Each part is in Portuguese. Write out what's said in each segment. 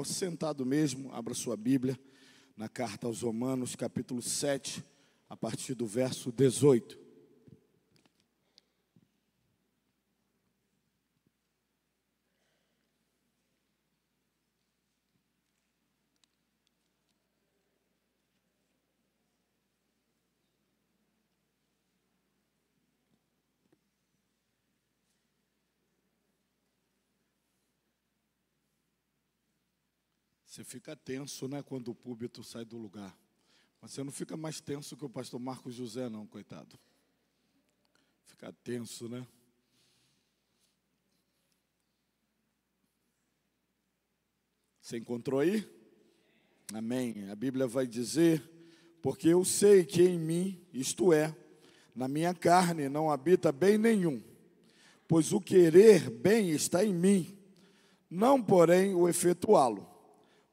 Sentado mesmo, abra sua Bíblia na carta aos Romanos, capítulo 7, a partir do verso 18. Você fica tenso, né, quando o púlpito sai do lugar. Mas você não fica mais tenso que o pastor Marcos José, não, coitado. Fica tenso, né? Você encontrou aí? Amém. A Bíblia vai dizer: porque eu sei que em mim, isto é, na minha carne, não habita bem nenhum, pois o querer bem está em mim, não porém o efetuá-lo.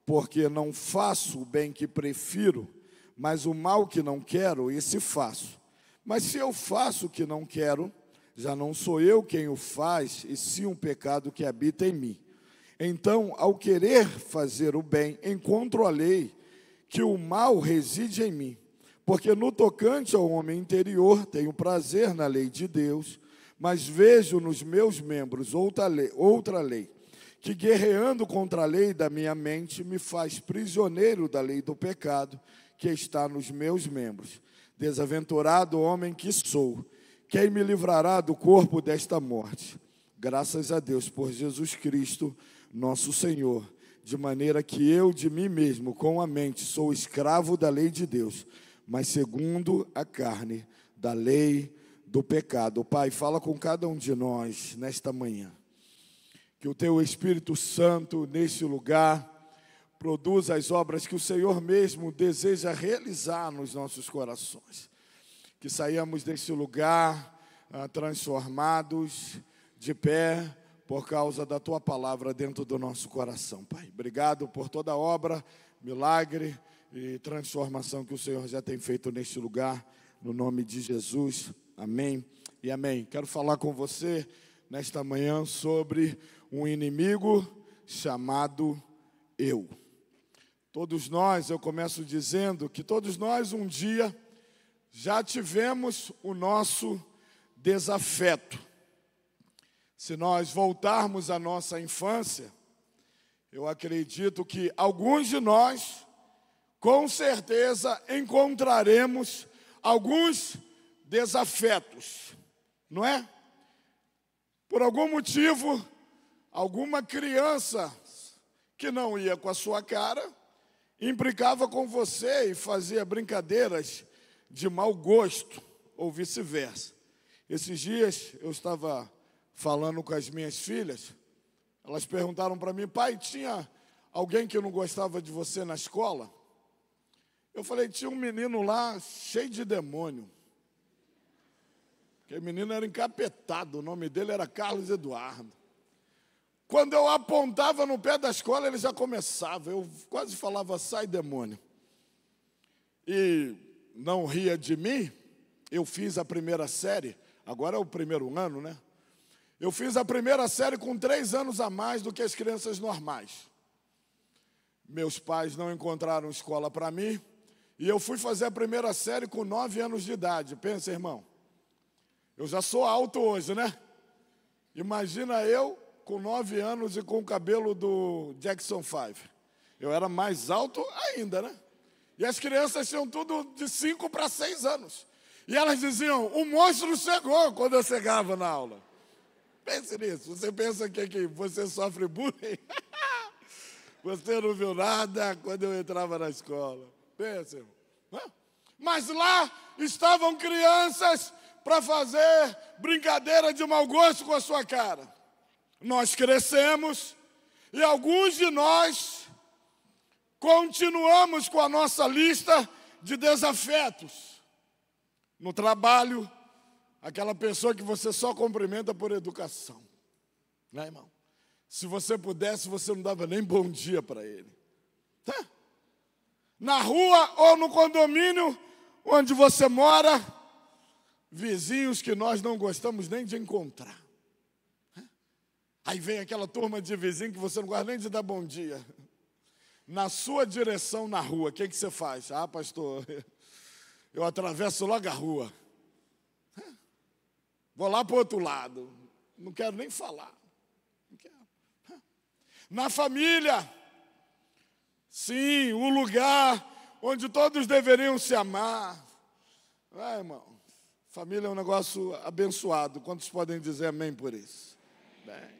Porque não faço o bem que prefiro, mas o mal que não quero, esse faço. Mas se eu faço o que não quero, já não sou eu quem o faz, e sim um pecado que habita em mim. Então, ao querer fazer o bem, encontro a lei, que o mal reside em mim. Porque no tocante ao homem interior, tenho prazer na lei de Deus, mas vejo nos meus membros outra lei, que guerreando contra a lei da minha mente, me faz prisioneiro da lei do pecado, que está nos meus membros. Desaventurado homem que sou, quem me livrará do corpo desta morte? Graças a Deus por Jesus Cristo, nosso Senhor, de maneira que eu de mim mesmo, com a mente, sou escravo da lei de Deus, mas segundo a carne, da lei do pecado. Pai, fala com cada um de nós nesta manhã. Que o Teu Espírito Santo, nesse lugar, produza as obras que o Senhor mesmo deseja realizar nos nossos corações. Que saiamos desse lugar transformados, de pé, por causa da Tua palavra dentro do nosso coração, Pai. Obrigado por toda a obra, milagre e transformação que o Senhor já tem feito neste lugar, no nome de Jesus. Amém e amém. Quero falar com você nesta manhã sobre um inimigo chamado eu. Todos nós, eu começo dizendo que todos nós um dia já tivemos o nosso desafeto. Se nós voltarmos à nossa infância, eu acredito que alguns de nós, com certeza, encontraremos alguns desafetos, não é? Por algum motivo, alguma criança que não ia com a sua cara, implicava com você e fazia brincadeiras de mau gosto, ou vice-versa. Esses dias eu estava falando com as minhas filhas, elas perguntaram para mim: pai, tinha alguém que não gostava de você na escola? Eu falei: tinha um menino lá cheio de demônio. Aquele menino era encapetado, o nome dele era Carlos Eduardo. Quando eu apontava no pé da escola, ele já começava. Eu quase falava: sai, demônio. E não ria de mim. Eu fiz a primeira série, agora é o primeiro ano, né? Eu fiz a primeira série com 3 anos a mais do que as crianças normais. Meus pais não encontraram escola para mim, e eu fui fazer a primeira série com 9 anos de idade. Pensa, irmão, eu já sou alto hoje, né? Imagina eu com 9 anos e com o cabelo do Jackson 5. Eu era mais alto ainda, né? E as crianças tinham tudo de 5 para 6 anos. E elas diziam: o monstro chegou, quando eu chegava na aula. Pense nisso. Você pensa que você sofre bullying? Você não viu nada quando eu entrava na escola. Pensa, irmão. Mas lá estavam crianças para fazer brincadeira de mau gosto com a sua cara. Nós crescemos e alguns de nós continuamos com a nossa lista de desafetos. No trabalho, aquela pessoa que você só cumprimenta por educação. Né, irmão? Se você pudesse, você não dava nem bom dia para ele. Tá? Na rua ou no condomínio onde você mora, vizinhos que nós não gostamos nem de encontrar. Aí vem aquela turma de vizinho que você não gosta nem de dar bom dia. na sua direção na rua, o que você faz? Ah, pastor, eu atravesso logo a rua. Vou lá para o outro lado. Não quero nem falar. Não quero. Na família, sim, o lugar onde todos deveriam se amar. Irmão, família é um negócio abençoado. Quantos podem dizer amém por isso? Bem,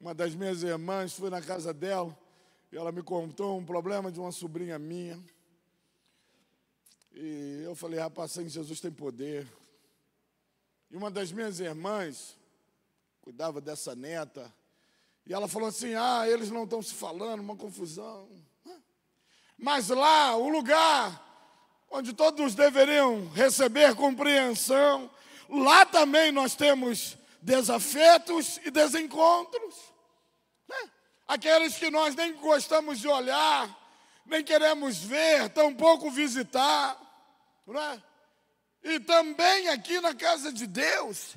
uma das minhas irmãs, fui na casa dela, e ela me contou um problema de uma sobrinha minha. E eu falei, rapaz, sem Jesus tem poder. E uma das minhas irmãs cuidava dessa neta. E ela falou assim, eles não estão se falando, uma confusão. Mas lá, o lugar onde todos deveriam receber compreensão, lá também nós temos desafetos e desencontros. Aqueles que nós nem gostamos de olhar, nem queremos ver, tampouco visitar, não é? E também aqui na casa de Deus,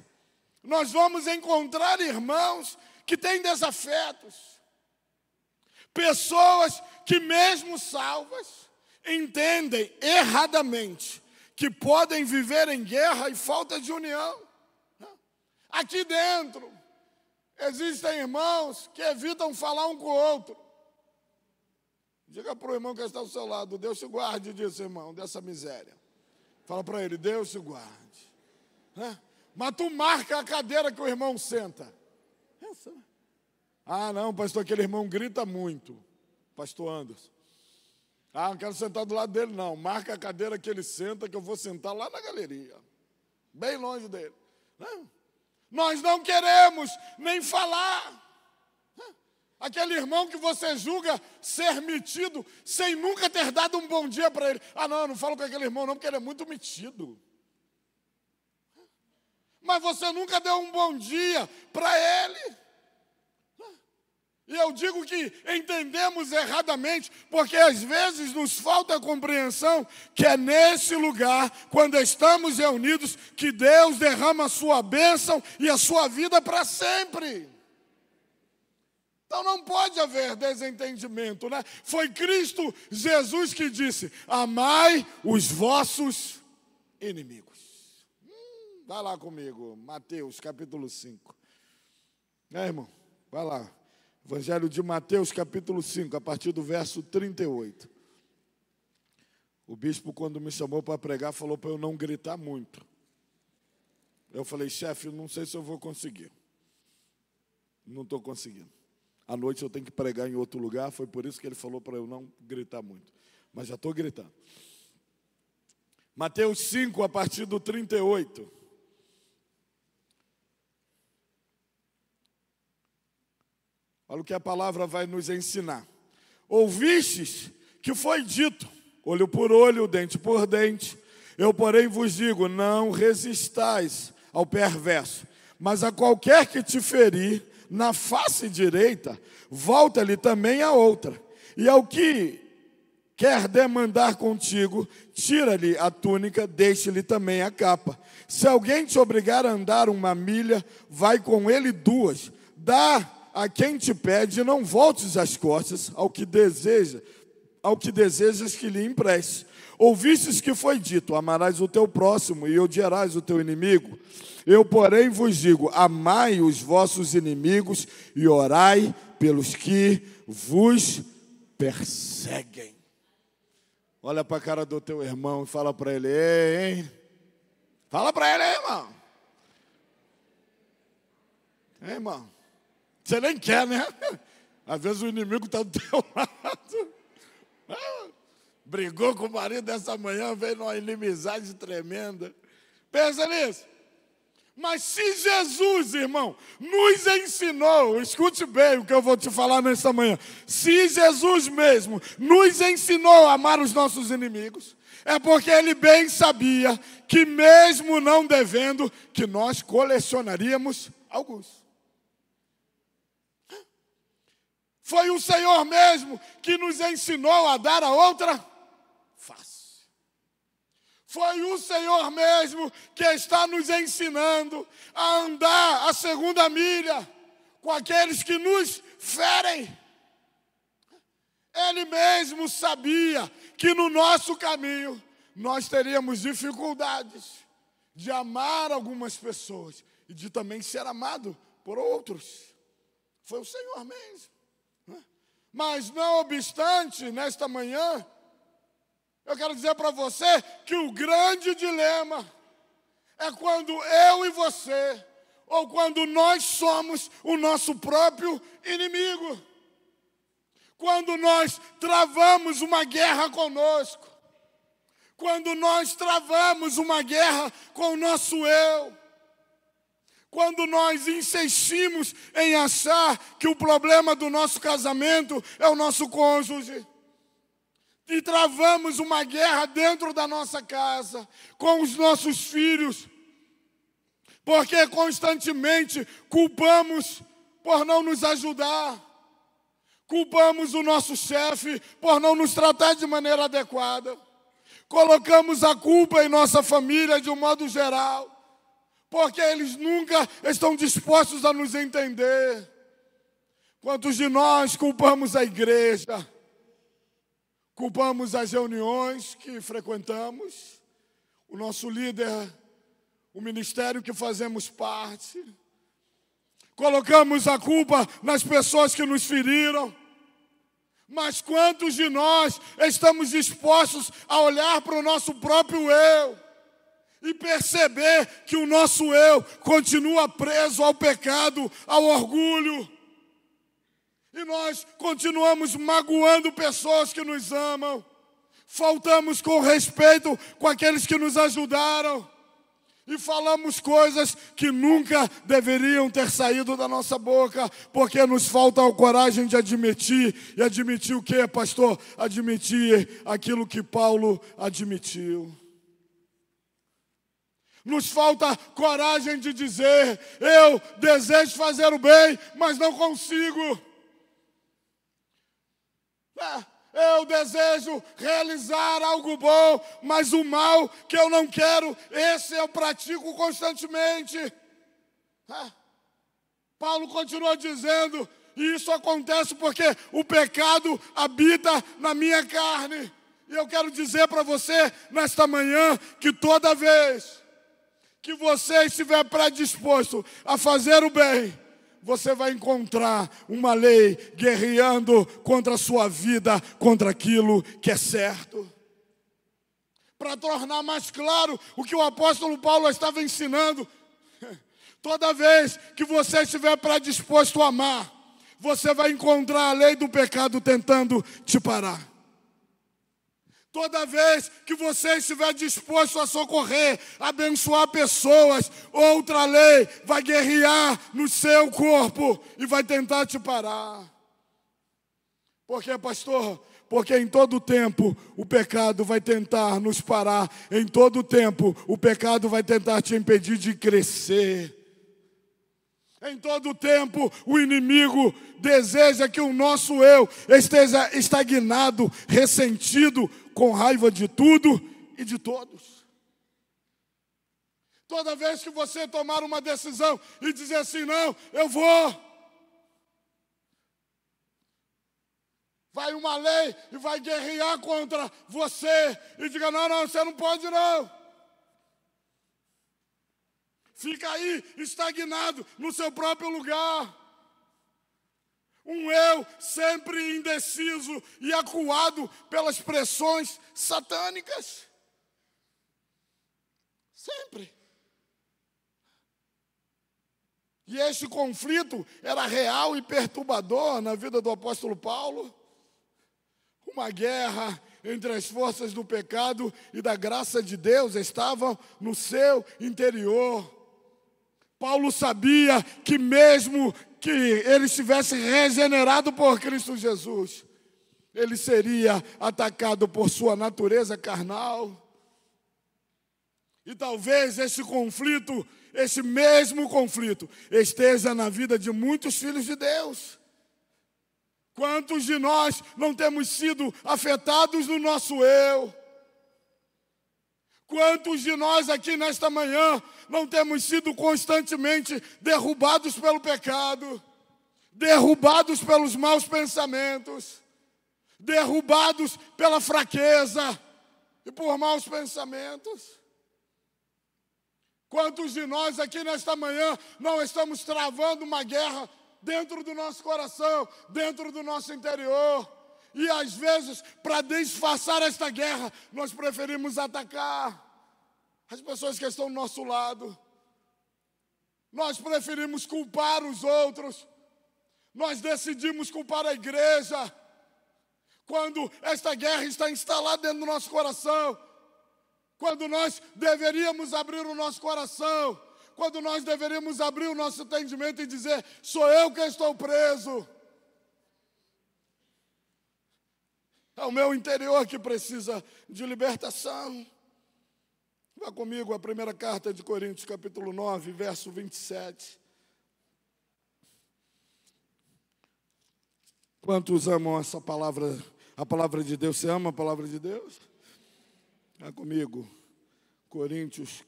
nós vamos encontrar irmãos que têm desafetos. Pessoas que mesmo salvas, entendem erradamente que podem viver em guerra e falta de união. Aqui dentro, existem irmãos que evitam falar um com o outro. Diga para o irmão que está ao seu lado, Deus te guarde disso, irmão, dessa miséria. Fala para ele, Deus te guarde. Mas tu marca a cadeira que o irmão senta. Não, pastor, aquele irmão grita muito. Pastor Anderson. Não quero sentar do lado dele, não. Marca a cadeira que ele senta, que eu vou sentar lá na galeria. Bem longe dele. Nós não queremos nem falar. Aquele irmão que você julga ser metido, sem nunca ter dado um bom dia para ele. Não, eu não falo com aquele irmão não, porque ele é muito metido. Mas você nunca deu um bom dia para ele. E eu digo que entendemos erradamente, porque às vezes nos falta a compreensão que é nesse lugar, quando estamos reunidos, que Deus derrama a sua bênção e a sua vida para sempre. Então não pode haver desentendimento, né? Foi Cristo Jesus que disse, amai os vossos inimigos. Vai lá comigo, Mateus capítulo 5. Irmão, vai lá. Evangelho de Mateus, capítulo 5, a partir do verso 38. O bispo, quando me chamou para pregar, falou para eu não gritar muito. Eu falei, chefe, não sei se eu vou conseguir. Não estou conseguindo. À noite eu tenho que pregar em outro lugar, foi por isso que ele falou para eu não gritar muito. Mas já estou gritando. Mateus 5, a partir do 38. Olha o que a palavra vai nos ensinar. Ouvistes que foi dito, olho por olho, dente por dente. Eu, porém, vos digo, não resistais ao perverso, mas a qualquer que te ferir na face direita, volta-lhe também a outra. E ao que quer demandar contigo, tira-lhe a túnica, deixe-lhe também a capa. Se alguém te obrigar a andar 1 milha, vai com ele 2. Dá a quem te pede, não voltes as costas ao que desejas que lhe empreste. Ouvistes que foi dito, amarás o teu próximo e odiarás o teu inimigo. Eu, porém, vos digo, amai os vossos inimigos e orai pelos que vos perseguem. Olha para a cara do teu irmão e fala para ele, ei, hein? Fala para ele, irmão. Ei, irmão. Você nem quer, né? Às vezes o inimigo está do teu lado. Brigou com o marido dessa manhã, veio numa inimizade tremenda. Pensa nisso. Mas se Jesus, irmão, nos ensinou, escute bem o que eu vou te falar nessa manhã. Se Jesus mesmo nos ensinou a amar os nossos inimigos, é porque ele bem sabia que mesmo não devendo, que nós colecionaríamos alguns. Foi o Senhor mesmo que nos ensinou a dar a outra face. Foi o Senhor mesmo que está nos ensinando a andar a 2ª milha com aqueles que nos ferem. Ele mesmo sabia que no nosso caminho nós teríamos dificuldades de amar algumas pessoas e de também ser amado por outros. Foi o Senhor mesmo. Mas não obstante, nesta manhã, eu quero dizer para você que o grande dilema é quando eu e você, ou quando nós somos o nosso próprio inimigo. Quando nós travamos uma guerra conosco. Quando nós travamos uma guerra com o nosso eu. Quando nós insistimos em achar que o problema do nosso casamento é o nosso cônjuge. E travamos uma guerra dentro da nossa casa, com os nossos filhos. Porque constantemente culpamos por não nos ajudar. Culpamos o nosso chefe por não nos tratar de maneira adequada. Colocamos a culpa em nossa família de um modo geral, porque eles nunca estão dispostos a nos entender. Quantos de nós culpamos a igreja? Culpamos as reuniões que frequentamos, o nosso líder, o ministério que fazemos parte. Colocamos a culpa nas pessoas que nos feriram. Mas quantos de nós estamos dispostos a olhar para o nosso próprio eu e perceber que o nosso eu continua preso ao pecado, ao orgulho, e nós continuamos magoando pessoas que nos amam, faltamos com respeito com aqueles que nos ajudaram e falamos coisas que nunca deveriam ter saído da nossa boca, porque nos falta a coragem de admitir. E admitir o quê, pastor? Admitir aquilo que Paulo admitiu. Nos falta coragem de dizer: eu desejo fazer o bem, mas não consigo. Eu desejo realizar algo bom, mas o mal que eu não quero, esse eu pratico constantemente. Paulo continua dizendo, e isso acontece porque o pecado habita na minha carne. E eu quero dizer para você, nesta manhã, que toda vez que você estiver predisposto a fazer o bem, você vai encontrar uma lei guerreando contra a sua vida, contra aquilo que é certo. Para tornar mais claro o que o apóstolo Paulo estava ensinando, toda vez que você estiver predisposto a amar, você vai encontrar a lei do pecado tentando te parar. Toda vez que você estiver disposto a socorrer, abençoar pessoas, outra lei vai guerrear no seu corpo e vai tentar te parar. Por quê, pastor? Porque em todo tempo o pecado vai tentar nos parar. Em todo tempo o pecado vai tentar te impedir de crescer. Em todo tempo, o inimigo deseja que o nosso eu esteja estagnado, ressentido, com raiva de tudo e de todos. Toda vez que você tomar uma decisão e dizer assim, não, eu vou. Vai uma lei e vai guerrear contra você e diga, não, você não pode não. Fica aí, estagnado, no seu próprio lugar. Um eu sempre indeciso e acuado pelas pressões satânicas. Sempre. E este conflito era real e perturbador na vida do apóstolo Paulo. Uma guerra entre as forças do pecado e da graça de Deus estavam no seu interior. Paulo sabia que mesmo que ele estivesse regenerado por Cristo Jesus, ele seria atacado por sua natureza carnal. E talvez esse conflito, esse mesmo conflito, esteja na vida de muitos filhos de Deus. Quantos de nós não temos sido afetados no nosso eu? Quantos de nós aqui nesta manhã não temos sido constantemente derrubados pelo pecado, derrubados pelos maus pensamentos, derrubados pela fraqueza e por maus pensamentos. Quantos de nós aqui nesta manhã não estamos travando uma guerra dentro do nosso coração, dentro do nosso interior? E às vezes, para disfarçar esta guerra, nós preferimos atacar as pessoas que estão do nosso lado. Nós preferimos culpar os outros. Nós decidimos culpar a igreja. Quando esta guerra está instalada dentro do nosso coração. Quando nós deveríamos abrir o nosso coração. Quando nós deveríamos abrir o nosso entendimento e dizer: sou eu que estou preso. É o meu interior que precisa de libertação. Vá comigo a primeira carta de Coríntios, capítulo 9, verso 27. Quantos amam essa palavra, a palavra de Deus? Você ama a palavra de Deus? Vá comigo, Coríntios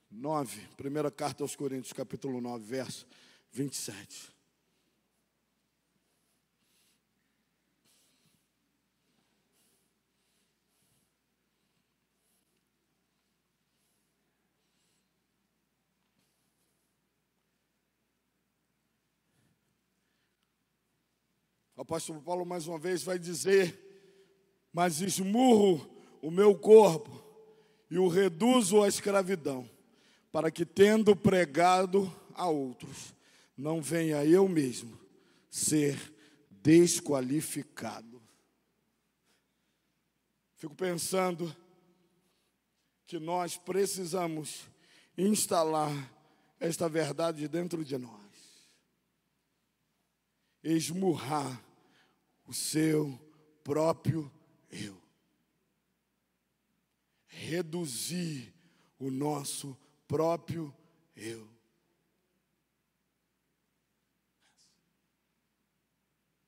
9, primeira carta aos Coríntios, capítulo 9, verso 27. O apóstolo Paulo, mais uma vez, vai dizer: mas esmurro o meu corpo e o reduzo à escravidão, para que, tendo pregado a outros, não venha eu mesmo ser desqualificado. Fico pensando que nós precisamos instalar esta verdade dentro de nós. Esmurrar o seu próprio eu. Reduzir o nosso próprio eu.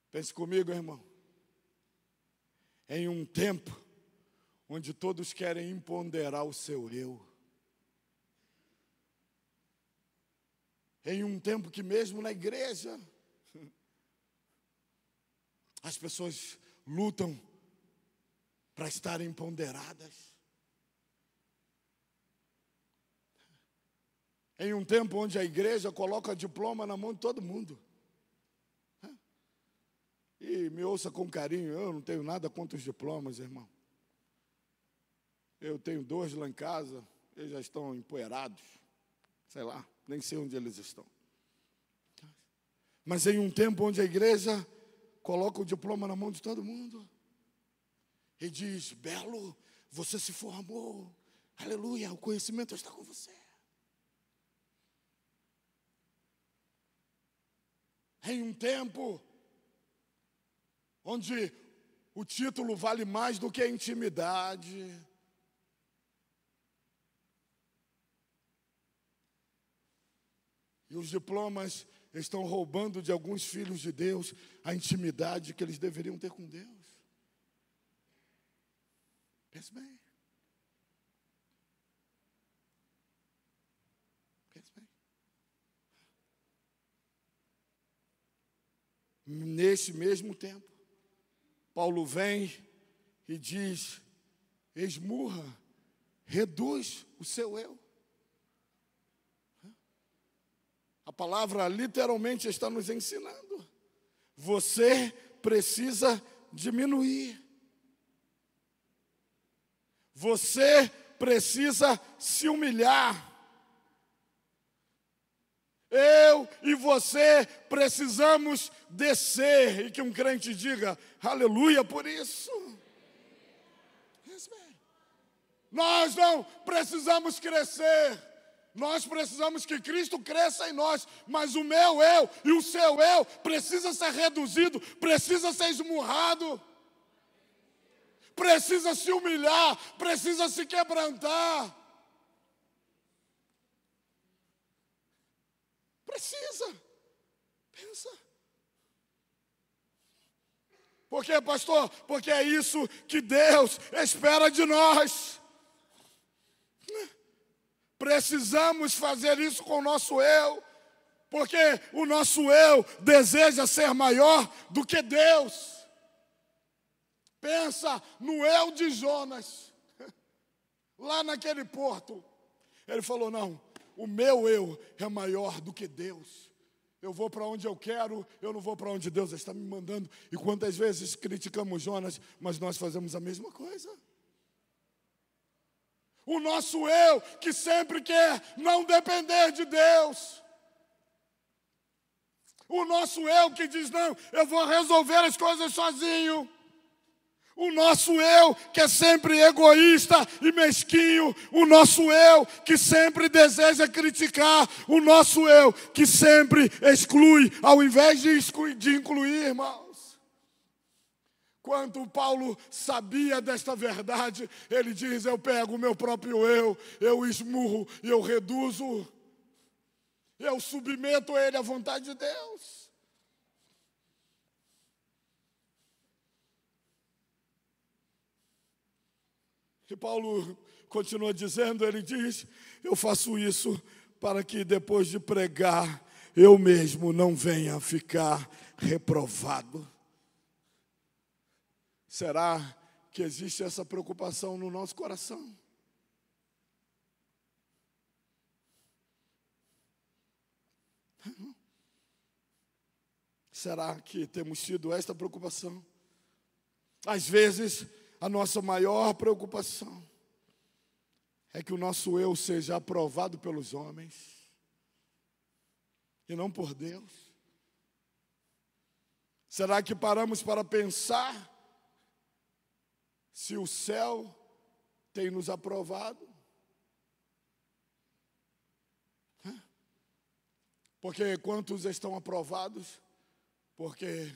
Pense comigo, irmão. Em um tempo onde todos querem empoderar o seu eu. Em um tempo que mesmo na igreja as pessoas lutam para estarem empoderadas. Em um tempo onde a igreja coloca diploma na mão de todo mundo. E me ouça com carinho, eu não tenho nada contra os diplomas, irmão. Eu tenho 2 lá em casa, eles já estão empoeirados. Sei lá, nem sei onde eles estão. Mas em um tempo onde a igreja coloca o diploma na mão de todo mundo e diz: belo, você se formou, aleluia, o conhecimento está com você. Em um tempo onde o título vale mais do que a intimidade. E os diplomas estão roubando de alguns filhos de Deus a intimidade que eles deveriam ter com Deus. Pense bem. Pense bem. Nesse mesmo tempo, Paulo vem e diz: esmurra, reduz o seu eu. A palavra literalmente está nos ensinando. Você precisa diminuir. Você precisa se humilhar. Eu e você precisamos descer. E que um crente diga: aleluia por isso. Nós não precisamos crescer. Nós precisamos que Cristo cresça em nós, mas o meu eu e o seu eu precisa ser reduzido, precisa ser esmurrado, precisa se humilhar, precisa se quebrantar. Precisa. Pensa. Por quê, pastor? Porque é isso que Deus espera de nós. Precisamos fazer isso com o nosso eu. Porque o nosso eu deseja ser maior do que Deus. Pensa no eu de Jonas, lá naquele porto. Ele falou, não, o meu eu é maior do que Deus. Eu vou para onde eu quero, eu não vou para onde Deus está me mandando. E quantas vezes criticamos Jonas, mas nós fazemos a mesma coisa. O nosso eu que sempre quer não depender de Deus. O nosso eu que diz, não, eu vou resolver as coisas sozinho. O nosso eu que é sempre egoísta e mesquinho. O nosso eu que sempre deseja criticar. O nosso eu que sempre exclui ao invés de incluir, irmãos. Quando Paulo sabia desta verdade, ele diz, eu pego o meu próprio eu esmurro e eu reduzo. Eu submeto ele à vontade de Deus. E Paulo continua dizendo, ele diz, eu faço isso para que depois de pregar, eu mesmo não venha a ficar reprovado. Será que existe essa preocupação no nosso coração? Será que temos tido esta preocupação? Às vezes, a nossa maior preocupação é que o nosso eu seja aprovado pelos homens e não por Deus. Será que paramos para pensar se o céu tem nos aprovado? Porque quantos estão aprovados? Porque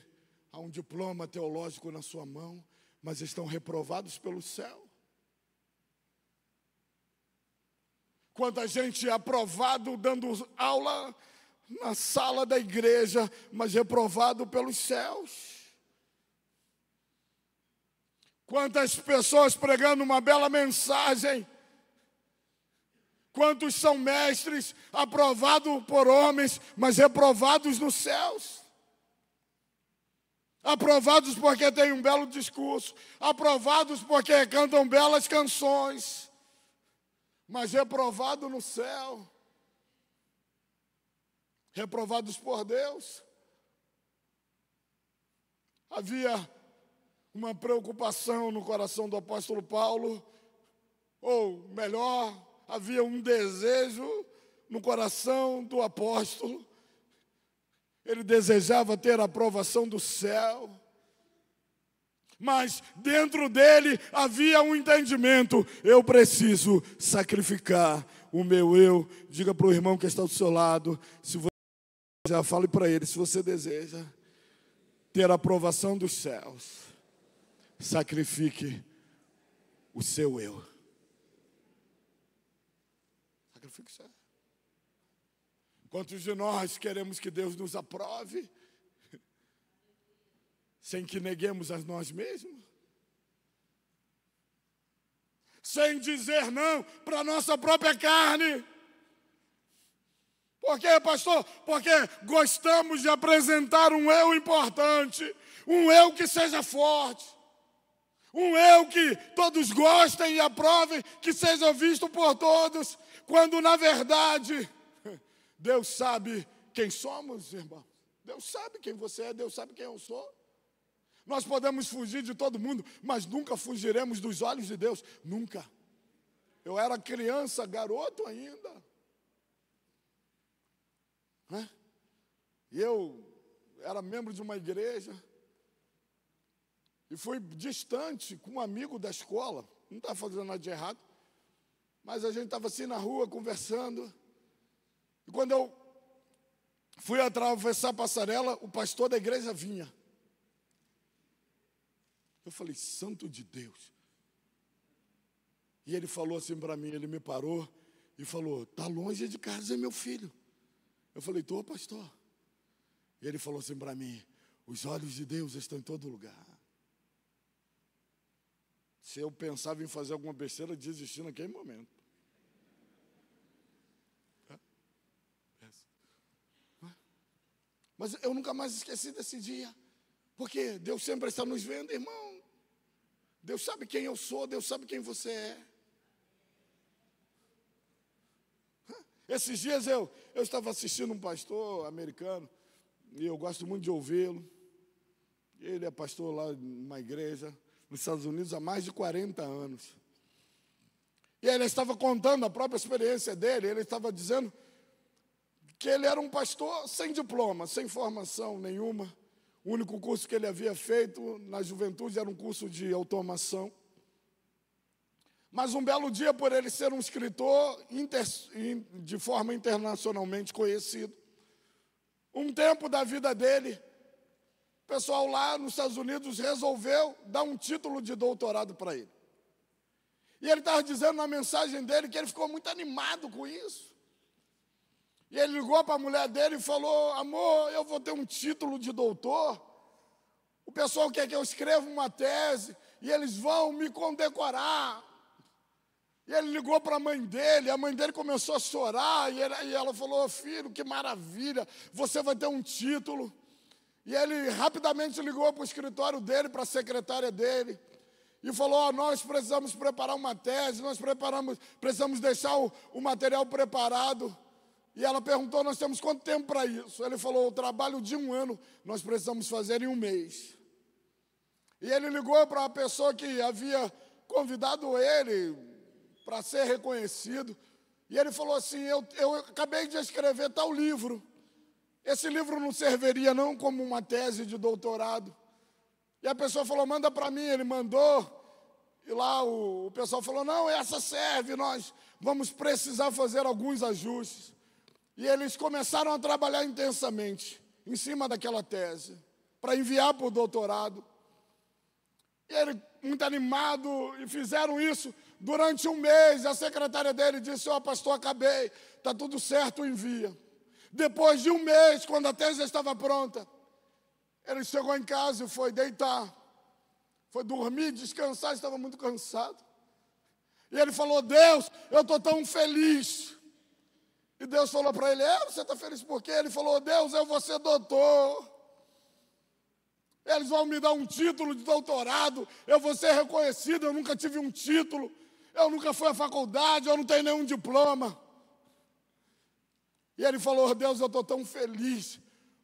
há um diploma teológico na sua mão, mas estão reprovados pelo céu. Quanta gente é aprovado dando aula na sala da igreja, mas reprovado pelos céus. Quantas pessoas pregando uma bela mensagem. Quantos são mestres aprovados por homens, mas reprovados nos céus. Aprovados porque têm um belo discurso. Aprovados porque cantam belas canções. Mas reprovados no céu. Reprovados por Deus. Havia uma preocupação no coração do apóstolo Paulo. Ou melhor, havia um desejo no coração do apóstolo. Ele desejava ter a aprovação do céu. Mas dentro dele havia um entendimento. Eu preciso sacrificar o meu eu. Diga para o irmão que está do seu lado. Se você deseja, fale para ele. Se você deseja ter a aprovação dos céus, sacrifique o seu eu. Sacrifique o seu. Quantos de nós queremos que Deus nos aprove, sem que neguemos a nós mesmos? Sem dizer não para a nossa própria carne. Por quê, pastor? Porque gostamos de apresentar um eu importante, um eu que seja forte, um eu que todos gostem e aprovem, que seja visto por todos, quando na verdade Deus sabe quem somos, irmão. Deus sabe quem você é, Deus sabe quem eu sou. Nós podemos fugir de todo mundo, mas nunca fugiremos dos olhos de Deus. Nunca. Eu era criança, garoto ainda. E eu era membro de uma igreja. E fui distante com um amigo da escola. Não estava fazendo nada de errado. Mas a gente estava assim na rua, conversando. E quando eu fui atravessar a passarela, o pastor da igreja vinha. Eu falei, santo de Deus. E ele falou assim para mim, ele me parou e falou, está longe de casa, meu filho. Eu falei, estou, pastor. E ele falou assim para mim, os olhos de Deus estão em todo lugar. Se eu pensava em fazer alguma besteira, eu desisti naquele momento. Mas eu nunca mais esqueci desse dia. Porque Deus sempre está nos vendo, irmão. Deus sabe quem eu sou, Deus sabe quem você é. Esses dias eu estava assistindo um pastor americano, e eu gosto muito de ouvi-lo. Ele é pastor lá numa igreja nos Estados Unidos há mais de 40 anos. E ele estava contando a própria experiência dele, ele estava dizendo que ele era um pastor sem diploma, sem formação nenhuma. O único curso que ele havia feito na juventude era um curso de automação. Mas um belo dia, por ele ser um escritor de forma internacionalmente conhecido, um tempo da vida dele, o pessoal lá nos Estados Unidos resolveu dar um título de doutorado para ele. E ele estava dizendo na mensagem dele que ele ficou muito animado com isso. E ele ligou para a mulher dele e falou: amor, eu vou ter um título de doutor. O pessoal quer que eu escreva uma tese e eles vão me condecorar. E ele ligou para a mãe dele começou a chorar, e ela falou: filho, que maravilha, você vai ter um título. E ele rapidamente ligou para o escritório dele, para a secretária dele, e falou: nós precisamos preparar uma tese, precisamos deixar o material preparado. E ela perguntou: nós temos quanto tempo para isso? Ele falou: o trabalho de 1 ano, nós precisamos fazer em 1 mês. E ele ligou para a pessoa que havia convidado ele para ser reconhecido, e ele falou assim: eu acabei de escrever tal livro, esse livro não serviria não como uma tese de doutorado. E a pessoa falou: manda para mim. Ele mandou, e lá o pessoal falou: não, essa serve, nós vamos precisar fazer alguns ajustes. E eles começaram a trabalhar intensamente em cima daquela tese, para enviar para o doutorado. E ele, muito animado, e fizeram isso durante 1 mês. A secretária dele disse: ó, pastor, acabei, está tudo certo, envia. Depois de 1 mês, quando a tese estava pronta, ele chegou em casa e foi deitar, foi dormir, descansar, estava muito cansado. E ele falou: Deus, eu estou tão feliz. E Deus falou para ele: você está feliz por quê? Ele falou: Deus, eu vou ser doutor. Eles vão me dar um título de doutorado, eu vou ser reconhecido, eu nunca tive um título, eu nunca fui à faculdade, eu não tenho nenhum diploma. E ele falou: Deus, eu estou tão feliz,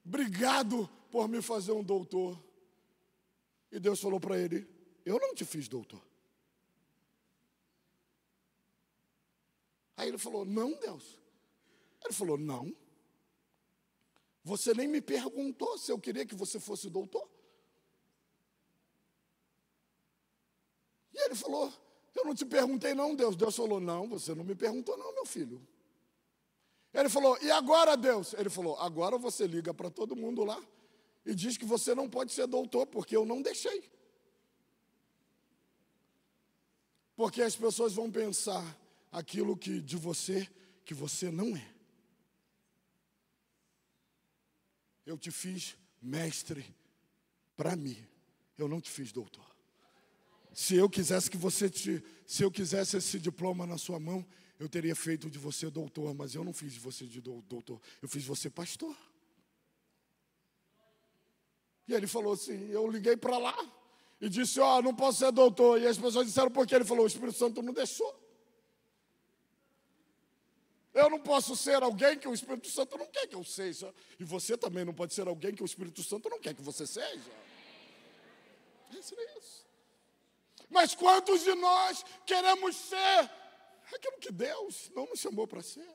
obrigado por me fazer um doutor. E Deus falou para ele: eu não te fiz doutor. Aí ele falou: não, Deus. Ele falou: não. Você nem me perguntou se eu queria que você fosse doutor. E ele falou: eu não te perguntei não, Deus. Deus falou: não, você não me perguntou não, meu filho. Ele falou: e agora, Deus? Ele falou: agora você liga para todo mundo lá e diz que você não pode ser doutor, porque eu não deixei. Porque as pessoas vão pensar aquilo de você que você não é. Eu te fiz mestre para mim, eu não te fiz doutor. Se eu quisesse esse diploma na sua mão, eu teria feito de você doutor, mas eu não fiz de você de doutor, eu fiz de você pastor. E ele falou assim: eu liguei para lá e disse: ó, não posso ser doutor. E as pessoas disseram: por quê? Ele falou: o Espírito Santo não deixou. Eu não posso ser alguém que o Espírito Santo não quer que eu seja. E você também não pode ser alguém que o Espírito Santo não quer que você seja. É isso. Mas quantos de nós queremos ser aquilo que Deus não nos chamou para ser?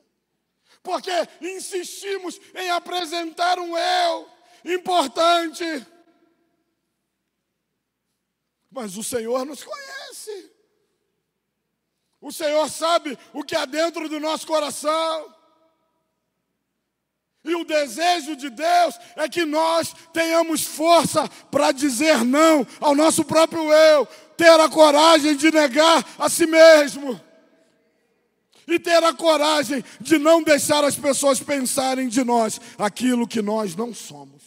Porque insistimos em apresentar um eu importante. Mas o Senhor nos conhece. O Senhor sabe o que há dentro do nosso coração. E o desejo de Deus é que nós tenhamos força para dizer não ao nosso próprio eu, ter a coragem de negar a si mesmo e ter a coragem de não deixar as pessoas pensarem de nós aquilo que nós não somos.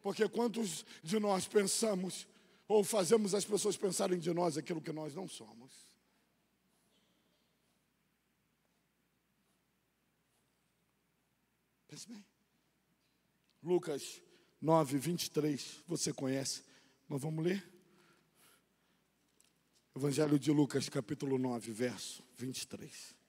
Porque quantos de nós pensamos ou fazemos as pessoas pensarem de nós aquilo que nós não somos? Pense bem. Lucas 9, 23, você conhece, mas vamos ler? Evangelho de Lucas, capítulo 9, verso 23.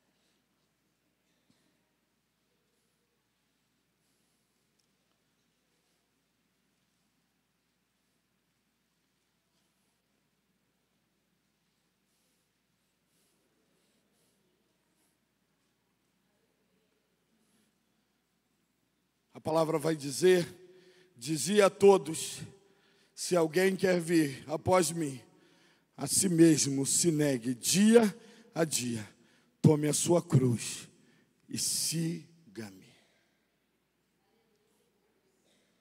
A palavra vai dizer: dizia a todos, se alguém quer vir após mim, a si mesmo se negue dia a dia, tome a sua cruz e siga-me.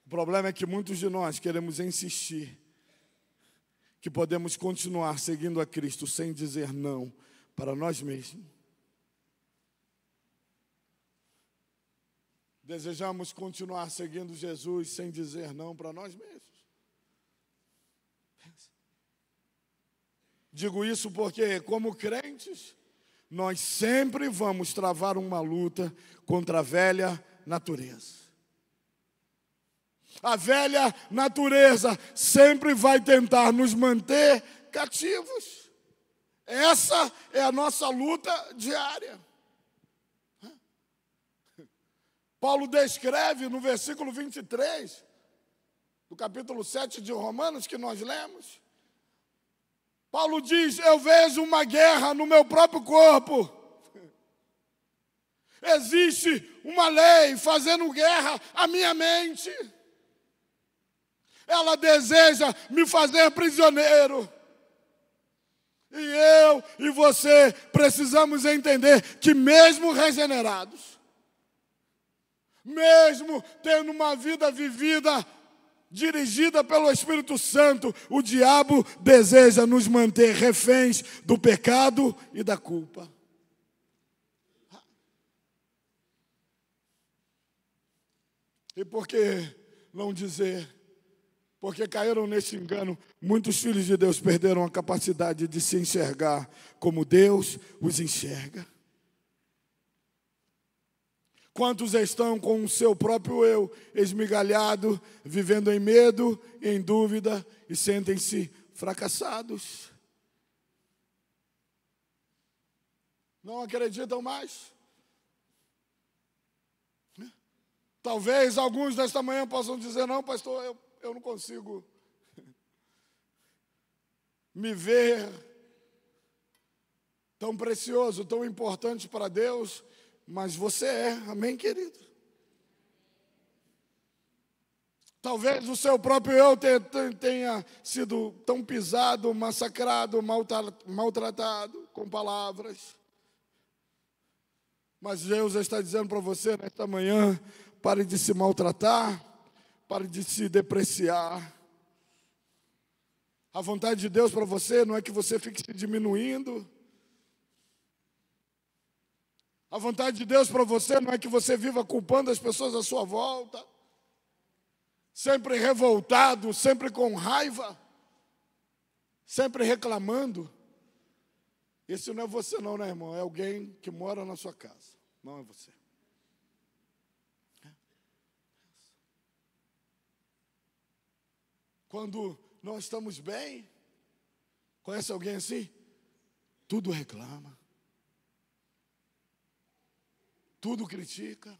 O problema é que muitos de nós queremos insistir que podemos continuar seguindo a Cristo sem dizer não para nós mesmos. Desejamos continuar seguindo Jesus sem dizer não para nós mesmos. Digo isso porque, como crentes, nós sempre vamos travar uma luta contra a velha natureza. A velha natureza sempre vai tentar nos manter cativos. Essa é a nossa luta diária. Paulo descreve no versículo 23, do capítulo 7 de Romanos, que nós lemos. Paulo diz: eu vejo uma guerra no meu próprio corpo. Existe uma lei fazendo guerra à minha mente. Ela deseja me fazer prisioneiro. E eu e você precisamos entender que mesmo regenerados, mesmo tendo uma vida vivida, dirigida pelo Espírito Santo, o diabo deseja nos manter reféns do pecado e da culpa. E por que não dizer, porque caíram nesse engano, muitos filhos de Deus perderam a capacidade de se enxergar como Deus os enxerga. Quantos estão com o seu próprio eu esmigalhado, vivendo em medo, em dúvida e sentem-se fracassados? Não acreditam mais? Talvez alguns nesta manhã possam dizer: não, pastor, eu não consigo me ver tão precioso, tão importante para Deus. Mas você é, amém, querido? Talvez o seu próprio eu tenha sido tão pisado, massacrado, maltratado com palavras. Mas Deus está dizendo para você nesta manhã: pare de se maltratar, pare de se depreciar. A vontade de Deus para você não é que você fique se diminuindo. A vontade de Deus para você não é que você viva culpando as pessoas à sua volta, sempre revoltado, sempre com raiva, sempre reclamando. Esse não é você não, né, irmão? É alguém que mora na sua casa, não é você. Quando nós estamos bem, conhece alguém assim? Tudo reclama. Tudo critica.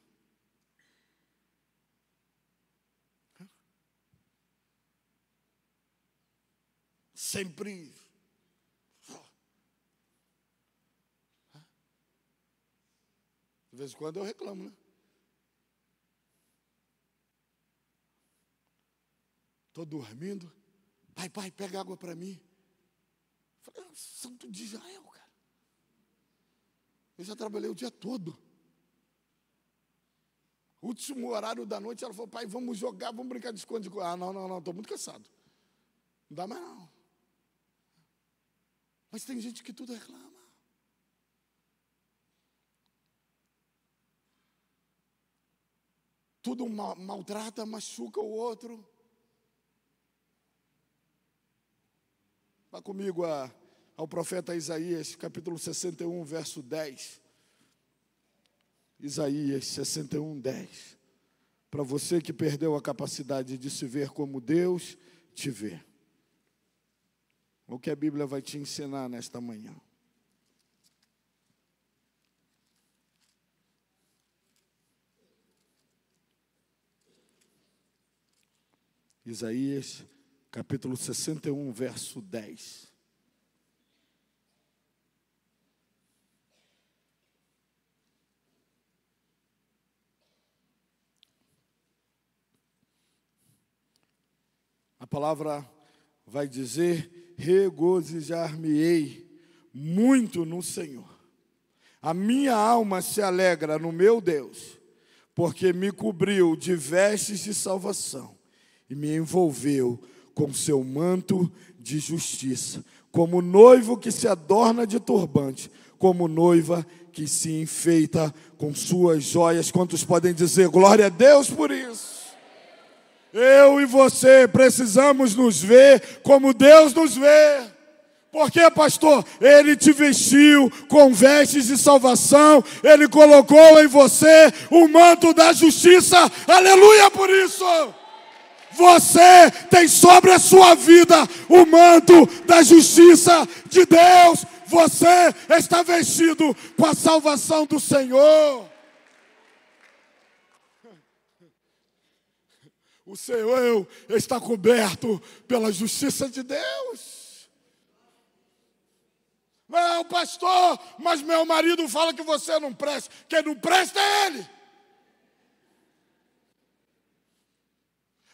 Sempre. De vez em quando eu reclamo, né? Estou dormindo. Pai, pega água para mim. Eu falei: santo de Israel, cara. Eu já trabalhei o dia todo. Último horário da noite, ela falou: pai, vamos jogar, vamos brincar de esconde. Ah, não, estou muito cansado. Não dá mais não. Mas tem gente que tudo reclama. Tudo maltrata, machuca o outro. Vá comigo ao profeta Isaías, capítulo 61, verso 10. Isaías 61, 10. para você que perdeu a capacidade de se ver como Deus te vê. O que a Bíblia vai te ensinar nesta manhã? Isaías, capítulo 61, verso 10. A palavra vai dizer: regozijar-me-ei muito no Senhor. A minha alma se alegra no meu Deus, porque me cobriu de vestes de salvação e me envolveu com seu manto de justiça, como noivo que se adorna de turbante, como noiva que se enfeita com suas joias. Quantos podem dizer glória a Deus por isso? Eu e você precisamos nos ver como Deus nos vê. Por quê, pastor? Ele te vestiu com vestes de salvação, Ele colocou em você o manto da justiça. Aleluia por isso! Você tem sobre a sua vida o manto da justiça de Deus. Você está vestido com a salvação do Senhor. O seu eu está coberto pela justiça de Deus. Não, pastor, mas meu marido fala que você não presta. Quem não presta é ele.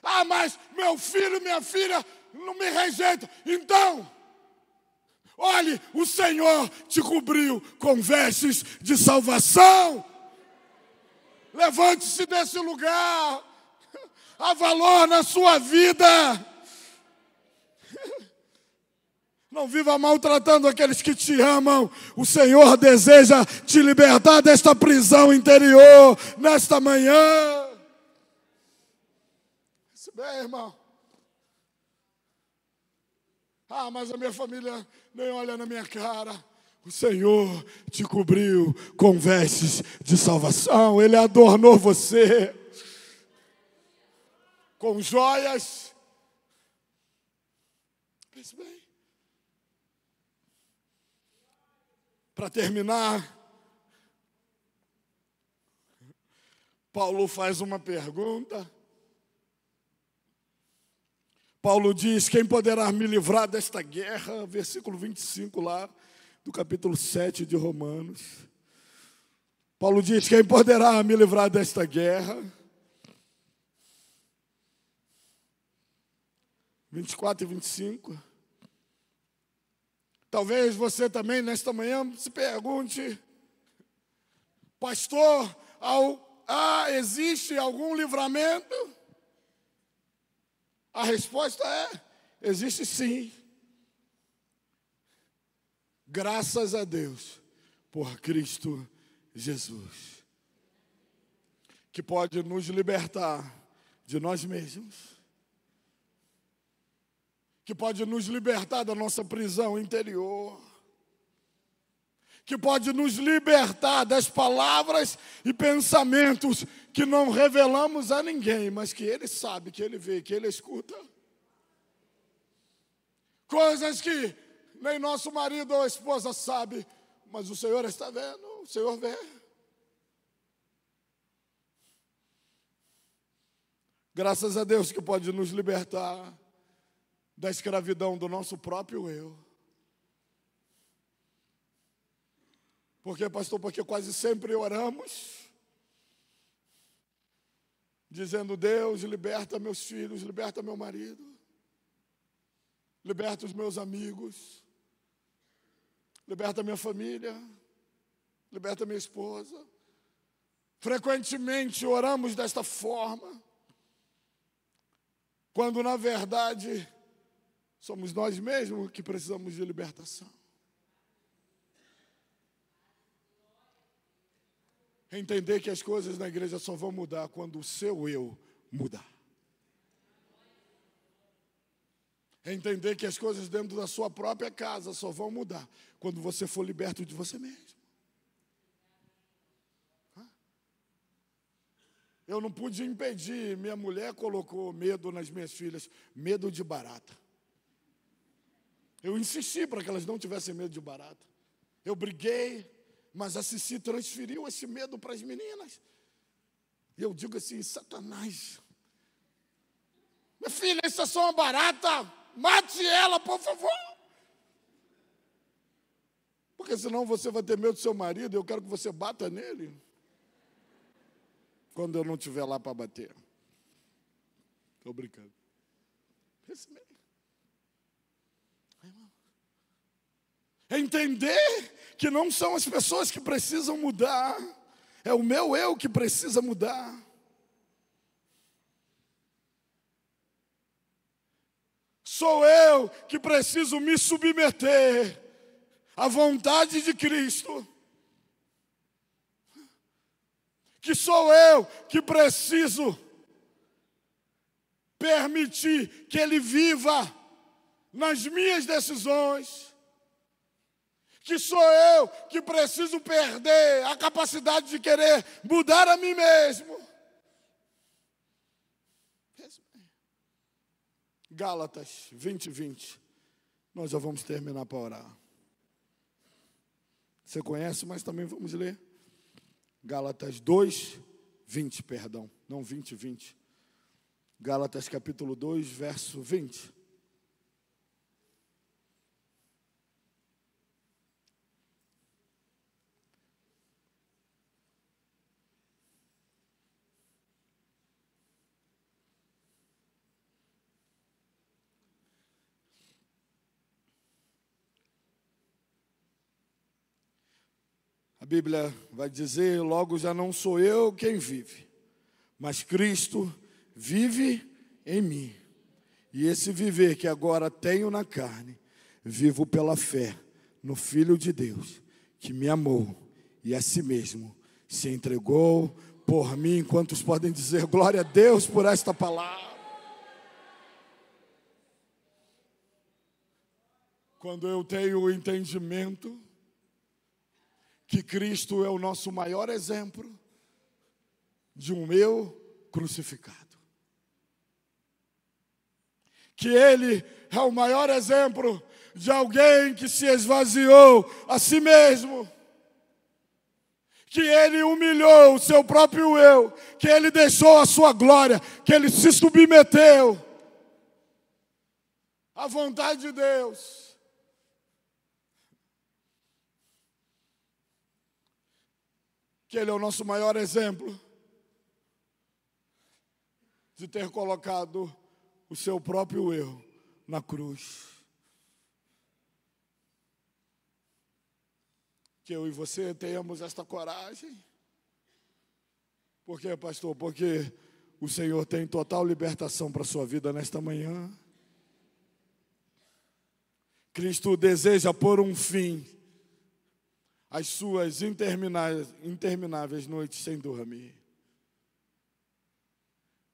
Ah, mas meu filho e minha filha não me rejeitam. Então, olhe, o Senhor te cobriu com vestes de salvação. Levante-se desse lugar. Há valor na sua vida. Não viva maltratando aqueles que te amam. O Senhor deseja te libertar desta prisão interior nesta manhã. Isso bem, irmão. Ah, mas a minha família nem olha na minha cara. O Senhor te cobriu com vestes de salvação. Ele adornou você com joias. Pense bem. Para terminar, Paulo faz uma pergunta. Paulo diz: quem poderá me livrar desta guerra? Versículo 25 lá, do capítulo 7 de Romanos. Paulo diz: quem poderá me livrar desta guerra? 24 e 25. Talvez você também, nesta manhã, se pergunte: pastor, existe algum livramento? A resposta é: existe sim. Graças a Deus, por Cristo Jesus, que pode nos libertar de nós mesmos, que pode nos libertar da nossa prisão interior, que pode nos libertar das palavras e pensamentos que não revelamos a ninguém, mas que Ele sabe, que Ele vê, que Ele escuta. Coisas que nem nosso marido ou esposa sabe, mas o Senhor está vendo, o Senhor vê. Graças a Deus que pode nos libertar da escravidão do nosso próprio eu. Por quê, pastor? Porque quase sempre oramos dizendo: Deus, liberta meus filhos, liberta meu marido, liberta os meus amigos, liberta minha família, liberta minha esposa. Frequentemente oramos desta forma, quando na verdade somos nós mesmos que precisamos de libertação. Entender que as coisas na igreja só vão mudar quando o seu eu mudar. Entender que as coisas dentro da sua própria casa só vão mudar quando você for liberto de você mesmo. Eu não pude impedir. Minha mulher colocou medo nas minhas filhas, medo de barata. Eu insisti para que elas não tivessem medo de barata. Eu briguei, mas a Cici transferiu esse medo para as meninas. E eu digo assim: Satanás, minha filha, isso é só uma barata, mate ela, por favor. Porque senão você vai ter medo do seu marido e eu quero que você bata nele quando eu não estiver lá para bater. Estou brincando. É entender que não são as pessoas que precisam mudar, é o meu eu que precisa mudar. Sou eu que preciso me submeter à vontade de Cristo. Que sou eu que preciso permitir que Ele viva nas minhas decisões. Que sou eu que preciso perder a capacidade de querer mudar a mim mesmo. Gálatas 20:20. Nós já vamos terminar para orar. Você conhece, mas também vamos ler. Gálatas 2:20, perdão. Não 20:20. Gálatas capítulo 2, verso 20. A Bíblia vai dizer: logo já não sou eu quem vive, mas Cristo vive em mim. E esse viver que agora tenho na carne, vivo pela fé no Filho de Deus, que me amou e a si mesmo se entregou por mim. Quantos podem dizer glória a Deus por esta palavra? Quando eu tenho o entendimento que Cristo é o nosso maior exemplo de um eu crucificado. Que Ele é o maior exemplo de alguém que se esvaziou a si mesmo. Que Ele humilhou o seu próprio eu. Que Ele deixou a sua glória. Que Ele se submeteu à vontade de Deus. Que Ele é o nosso maior exemplo de ter colocado o seu próprio eu na cruz. Que eu e você tenhamos esta coragem. Por quê, pastor? Porque o Senhor tem total libertação para a sua vida nesta manhã. Cristo deseja pôr um fim as suas intermináveis noites sem dormir.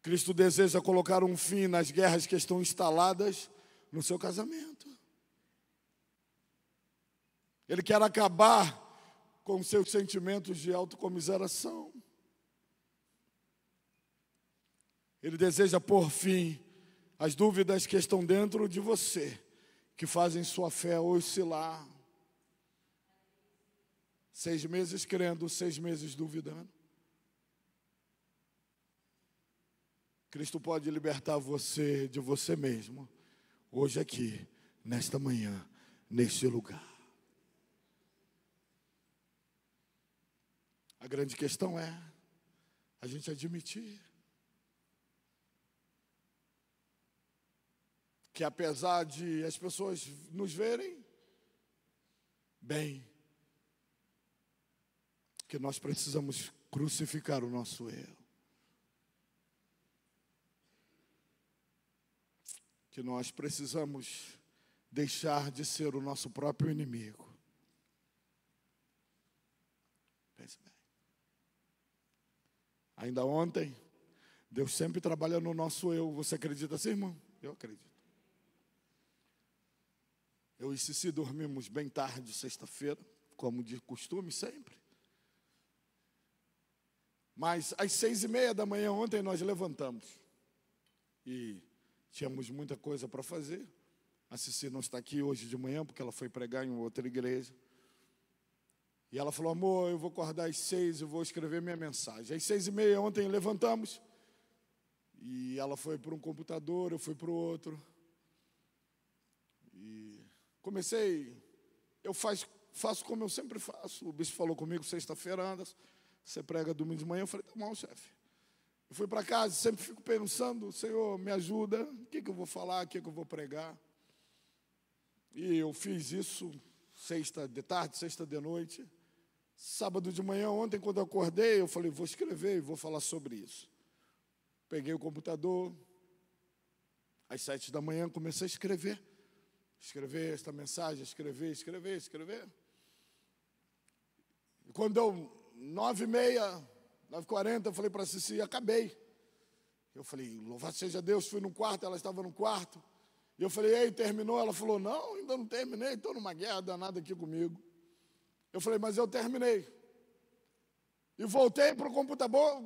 Cristo deseja colocar um fim nas guerras que estão instaladas no seu casamento. Ele quer acabar com seus sentimentos de autocomiseração. Ele deseja pôr fim às dúvidas que estão dentro de você, que fazem sua fé oscilar. 6 meses crendo, 6 meses duvidando. Cristo pode libertar você de você mesmo, hoje aqui, nesta manhã, neste lugar. A grande questão é a gente admitir que apesar de as pessoas nos verem bem, que nós precisamos crucificar o nosso eu. Que nós precisamos deixar de ser o nosso próprio inimigo. Pense bem. Ainda ontem, Deus sempre trabalha no nosso eu. Você acredita assim, irmão? Eu acredito. Eu e Cici dormimos bem tarde, sexta-feira, como de costume sempre. Mas às 6:30 da manhã ontem nós levantamos. E tínhamos muita coisa para fazer. A Cici não está aqui hoje de manhã, porque ela foi pregar em outra igreja. E ela falou, amor, eu vou acordar às 6 e vou escrever minha mensagem. Às 6:30 ontem levantamos. E ela foi para um computador, eu fui para o outro. E comecei, eu faço como eu sempre faço. O bispo falou comigo sexta-feira, Anderson, você prega domingo de manhã. Eu falei, tá bom, chefe. Eu fui para casa, sempre fico pensando, Senhor, me ajuda, o que eu vou falar, o que eu vou pregar. E eu fiz isso sexta de tarde, sexta de noite. Sábado de manhã, ontem, quando eu acordei, eu falei, vou escrever e vou falar sobre isso. Peguei o computador, às 7 da manhã, comecei a escrever. Escrever esta mensagem, escrever. E quando deu 9:30, 9:40, eu falei para a Cici, acabei. Eu falei, louvado seja Deus, fui no quarto, ela estava no quarto. E eu falei, ei, terminou? Ela falou, não, ainda não terminei, estou numa guerra danada aqui comigo. Eu falei, mas eu terminei. E voltei para o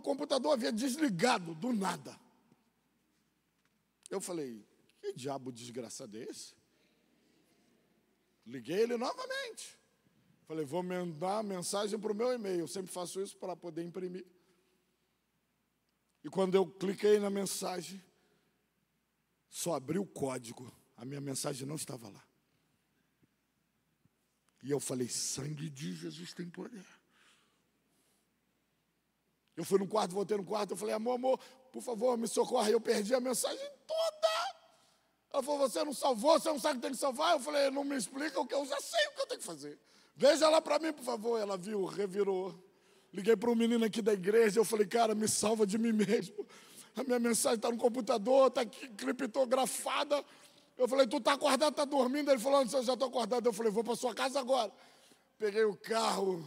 computador havia desligado, do nada. Eu falei, que diabo desgraçado é esse? Liguei ele novamente. Falei, vou mandar mensagem para o meu e-mail. Eu sempre faço isso para poder imprimir. E quando eu cliquei na mensagem, só abri o código. A minha mensagem não estava lá. E eu falei, sangue de Jesus tem poder. Eu fui no quarto, voltei no quarto, eu falei, amor, por favor, me socorre. Eu perdi a mensagem toda. Ela falou, você não salvou, você não sabe o que tem que salvar? Eu falei, não me explica o que eu já sei o que eu tenho que fazer. Veja lá para mim, por favor. Ela viu, revirou. Liguei para um menino aqui da igreja, eu falei, cara, me salva de mim mesmo. A minha mensagem está no computador, está aqui criptografada. Eu falei, tu está acordado, está dormindo? Ele falou, eu já estou acordado. Eu falei, vou para sua casa agora. Peguei o carro,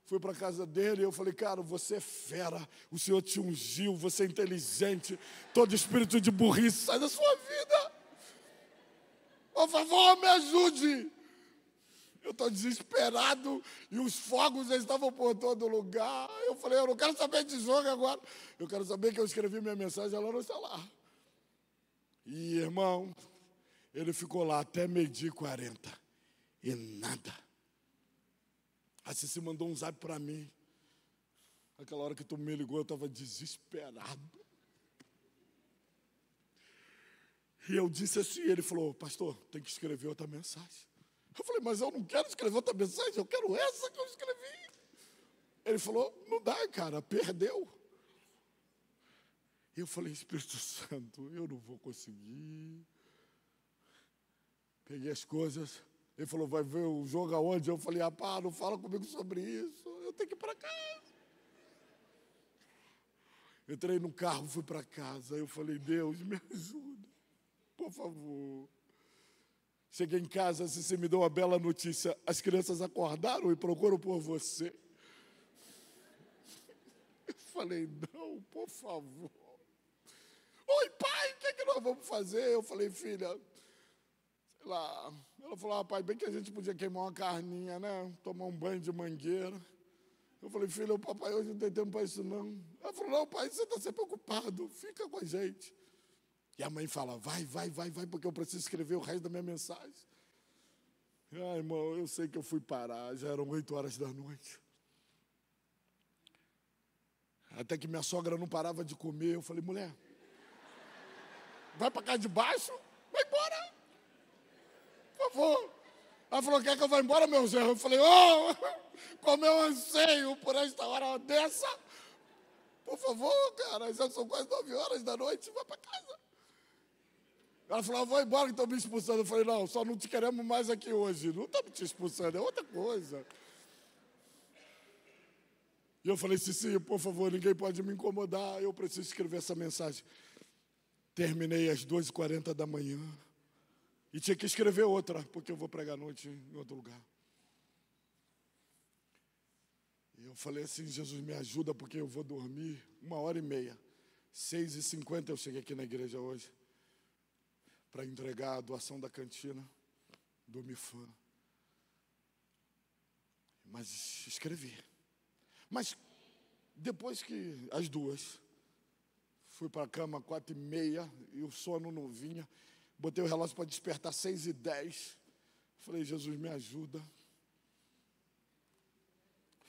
fui para a casa dele e eu falei, cara, você é fera, o Senhor te ungiu, você é inteligente, todo espírito de burrice sai da sua vida. Por favor, me ajude. Eu estou desesperado e os fogos já estavam por todo lugar. Eu falei, eu não quero saber de jogo agora. Eu quero saber que eu escrevi minha mensagem, ela não está lá. E, irmão, ele ficou lá até 12:40 e nada. A Cici mandou um zap para mim. Aquela hora que tu me ligou, eu estava desesperado. E eu disse assim, ele falou, pastor, tem que escrever outra mensagem. Eu falei, mas eu não quero escrever outra mensagem, eu quero essa que eu escrevi. Ele falou, não dá, cara, perdeu. E eu falei, Espírito Santo, eu não vou conseguir. Peguei as coisas. Ele falou, vai ver o jogo aonde? Eu falei, rapaz, não fala comigo sobre isso, eu tenho que ir para casa. Entrei no carro, fui para casa. Eu falei, Deus, me ajuda, por favor. Cheguei em casa, você me deu uma bela notícia. As crianças acordaram e procuram por você. Eu falei, não, por favor. Oi, pai, o que é que nós vamos fazer? Eu falei, filha, sei lá. Ela falou, pai, bem que a gente podia queimar uma carninha, né? Tomar um banho de mangueira. Eu falei, filha, o papai hoje não tem tempo para isso, não. Ela falou, não, pai, você está sempre ocupado, fica com a gente. E a mãe fala, vai, porque eu preciso escrever o resto da minha mensagem. Ah, irmão, eu sei que eu fui parar, já eram 8 horas da noite. Até que minha sogra não parava de comer, eu falei, mulher, vai para casa de baixo, vai embora, por favor. Ela falou, quer que eu vá embora, meu genro? Eu falei, como eu anseio por esta hora dessa. Por favor, cara, já são quase 9 horas da noite, vai para casa. Ela falou, vou embora que estão me expulsando. Eu falei, não, só não te queremos mais aqui hoje. Não estamos te expulsando, é outra coisa. E eu falei, Cici, por favor, ninguém pode me incomodar, eu preciso escrever essa mensagem. Terminei às 2:40 da manhã. E tinha que escrever outra, porque eu vou pregar à noite em outro lugar. E eu falei assim, Jesus, me ajuda, porque eu vou dormir 1h30. 6h50 eu cheguei aqui na igreja hoje, para entregar a doação da cantina do Mifan. Mas escrevi. Mas Depois que as 2, fui para a cama 4h30 e o sono não vinha. Botei o relógio para despertar 6h10. Falei, Jesus, me ajuda.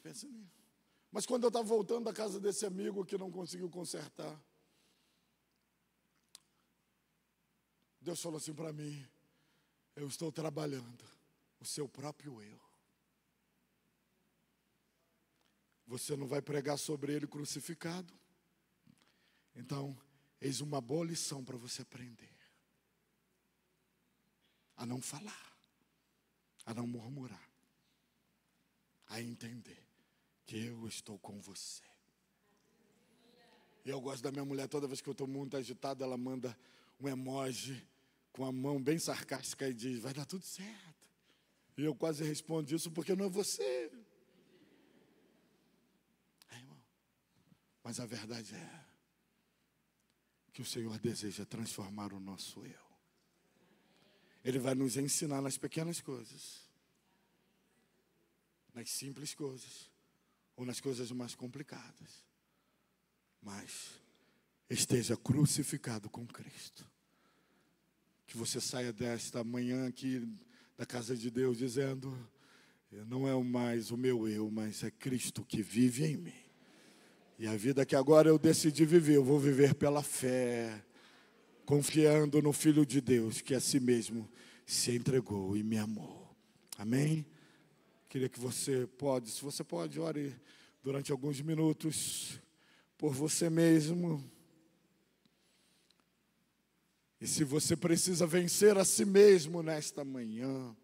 Pensa nisso. Mas quando eu estava voltando da casa desse amigo que não conseguiu consertar, Deus falou assim para mim, eu estou trabalhando o seu próprio eu. Você não vai pregar sobre ele crucificado? Então, eis uma boa lição para você aprender. A não falar, a não murmurar, a entender que eu estou com você. E eu gosto da minha mulher, toda vez que eu estou muito agitado, ela manda um emoji com a mão bem sarcástica e diz, vai dar tudo certo. E eu quase respondo isso porque não é você. Irmão, mas a verdade é que o Senhor deseja transformar o nosso eu. Ele vai nos ensinar nas pequenas coisas, nas simples coisas, ou nas coisas mais complicadas. Mas esteja crucificado com Cristo. Que você saia desta manhã aqui da casa de Deus dizendo, não é mais o meu eu, mas é Cristo que vive em mim. E a vida que agora eu decidi viver, eu vou viver pela fé, confiando no Filho de Deus, que a si mesmo se entregou e me amou. Amém? Queria que você se você pode, ore durante alguns minutos por você mesmo. E se você precisa vencer a si mesmo nesta manhã,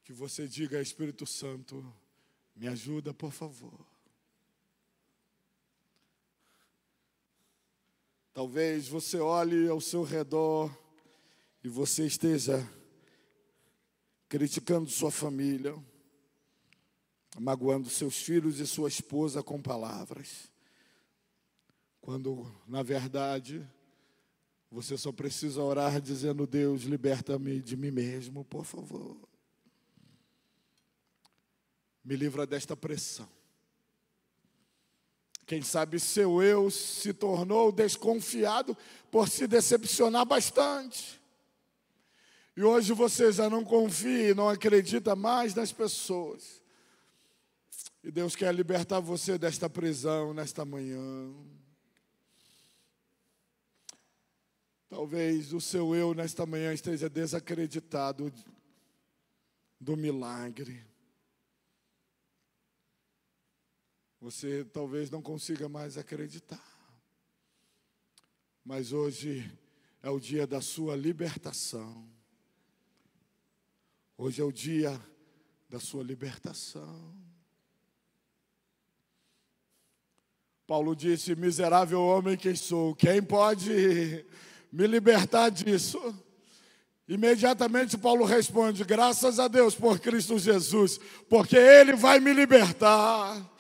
que você diga, Espírito Santo, me ajuda, por favor. Talvez você olhe ao seu redor e você esteja criticando sua família, magoando seus filhos e sua esposa com palavras, quando, na verdade, você só precisa orar dizendo, Deus, liberta-me de mim mesmo, por favor. Me livra desta pressão. Quem sabe seu eu se tornou desconfiado por se decepcionar bastante. E hoje você já não confia, não acredita mais nas pessoas. E Deus quer libertar você desta prisão nesta manhã. Talvez o seu eu nesta manhã esteja desacreditado do milagre. Você talvez não consiga mais acreditar. Mas hoje é o dia da sua libertação. Hoje é o dia da sua libertação. Paulo disse, miserável homem que sou, quem pode me libertar disso? Imediatamente Paulo responde, graças a Deus por Cristo Jesus, porque Ele vai me libertar.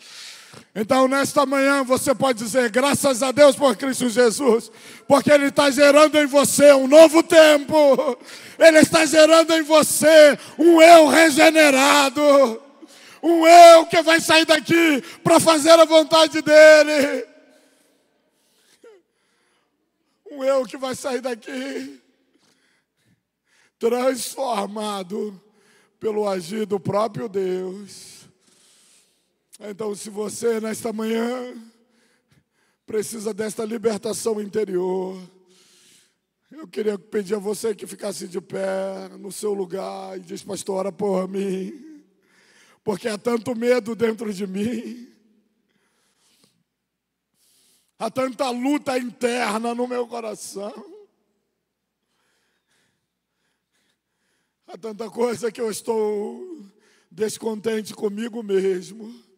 Então, nesta manhã, você pode dizer, graças a Deus por Cristo Jesus, porque Ele está gerando em você um novo tempo. Ele está gerando em você um eu regenerado. Um eu que vai sair daqui para fazer a vontade dEle. Um eu que vai sair daqui transformado pelo agir do próprio Deus. Então, se você, nesta manhã, precisa desta libertação interior, eu queria pedir a você que ficasse de pé no seu lugar e diz, pastor, ora por mim, porque há tanto medo dentro de mim, há tanta luta interna no meu coração, há tanta coisa que eu estou descontente comigo mesmo.